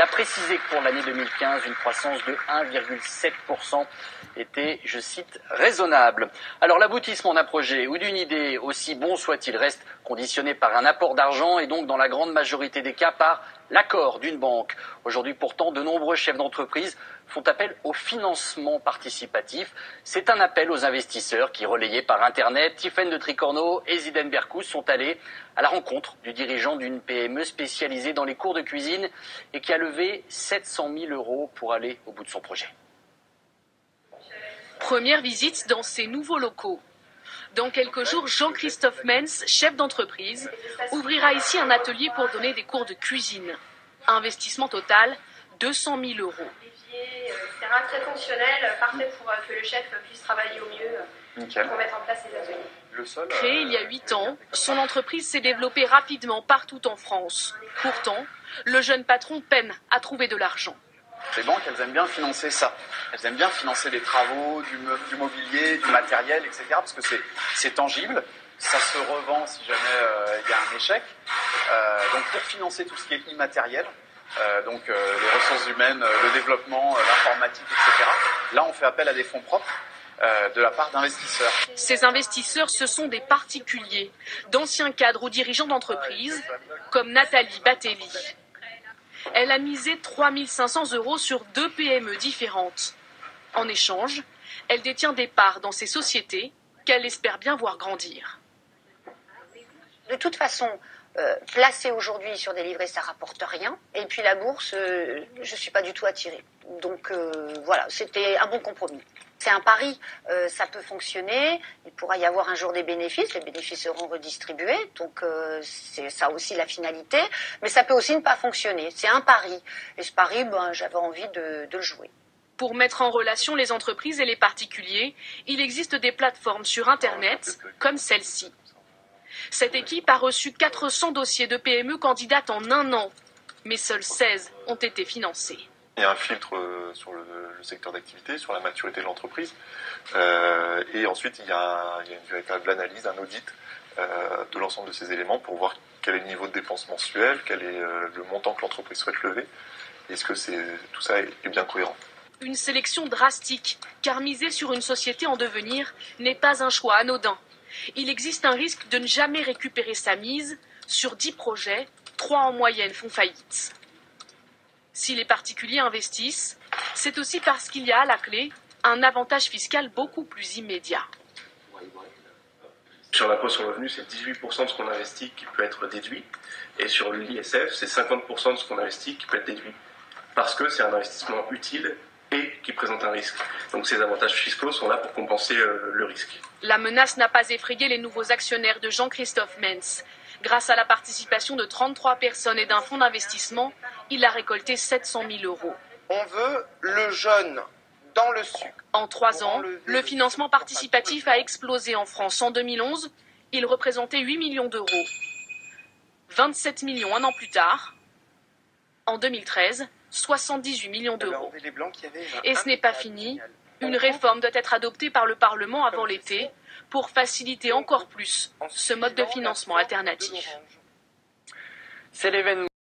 a précisé que pour l'année 2015, une croissance de 1,7% était, je cite, raisonnable. Alors l'aboutissement d'un projet ou d'une idée, aussi bon soit-il, reste conditionné par un apport d'argent et donc dans la grande majorité des cas par l'accord d'une banque. Aujourd'hui pourtant, de nombreux chefs d'entreprise font appel au financement participatif. C'est un appel aux investisseurs qui, relayés par Internet, Tiffaine de Tricorneau et Ziden Berkous sont allés à la rencontre du dirigeant d'une PME spécialisée dans les cours de cuisine et qui a levé 700 000 € pour aller au bout de son projet. Première visite dans ces nouveaux locaux. Dans quelques jours, Jean-Christophe Menz, chef d'entreprise, ouvrira ici un atelier pour donner des cours de cuisine. Investissement total, 200 000 €. Très fonctionnel, parfait pour que le chef puisse travailler au mieux pour mettre en place ses ateliers. Créé il y a 8 ans, son entreprise s'est développée rapidement partout en France. Pourtant, le jeune patron peine à trouver de l'argent. Les banques, elles aiment bien financer ça. Elles aiment bien financer des travaux, du mobilier, du matériel, etc. Parce que c'est tangible, ça se revend si jamais il y a un échec. Donc pour financer tout ce qui est immatériel, les ressources humaines, le développement, l'informatique, etc. Là, on fait appel à des fonds propres de la part d'investisseurs. Ces investisseurs, ce sont des particuliers, d'anciens cadres ou dirigeants d'entreprise, comme Nathalie Batelli. Elle a misé 3 500 € sur 2 PME différentes. En échange, elle détient des parts dans ces sociétés qu'elle espère bien voir grandir. De toute façon, placer aujourd'hui sur des livrets, ça rapporte rien. Et puis la bourse, je ne suis pas du tout attirée. Donc voilà, c'était un bon compromis. C'est un pari, ça peut fonctionner, il pourra y avoir un jour des bénéfices, les bénéfices seront redistribués, donc c'est ça aussi la finalité, mais ça peut aussi ne pas fonctionner, c'est un pari. Et ce pari, j'avais envie de le jouer. Pour mettre en relation les entreprises et les particuliers, il existe des plateformes sur Internet comme celle-ci. Cette équipe a reçu 400 dossiers de PME candidates en 1 an, mais seuls 16 ont été financés. Il y a un filtre sur le secteur d'activité, sur la maturité de l'entreprise. Et ensuite, il y a une véritable analyse, un audit de l'ensemble de ces éléments pour voir quel est le niveau de dépenses mensuelles, quel est le montant que l'entreprise souhaite lever. Est-ce que tout ça est bien cohérent? Une sélection drastique, car miser sur une société en devenir n'est pas un choix anodin. Il existe un risque de ne jamais récupérer sa mise. Sur 10 projets, 3 en moyenne font faillite. Si les particuliers investissent, c'est aussi parce qu'il y a à la clé un avantage fiscal beaucoup plus immédiat. Sur l'impôt sur le revenu, c'est 18% de ce qu'on investit qui peut être déduit. Et sur l'ISF, c'est 50% de ce qu'on investit qui peut être déduit. Parce que c'est un investissement utile et qui présente un risque. Donc ces avantages fiscaux sont là pour compenser le risque. La menace n'a pas effrayé les nouveaux actionnaires de Jean-Christophe Menz. Grâce à la participation de 33 personnes et d'un fonds d'investissement, il a récolté 700 000 €. On veut le jaune dans le sucre. En 3 ans, le financement participatif a explosé en France. En 2011, il représentait 8 millions d'euros. 27 millions 1 an plus tard. En 2013, 78 millions d'euros. Et ce n'est pas fini. Une réforme doit être adoptée par le Parlement avant l'été pour faciliter encore plus ce mode de financement alternatif. C'est l'événement.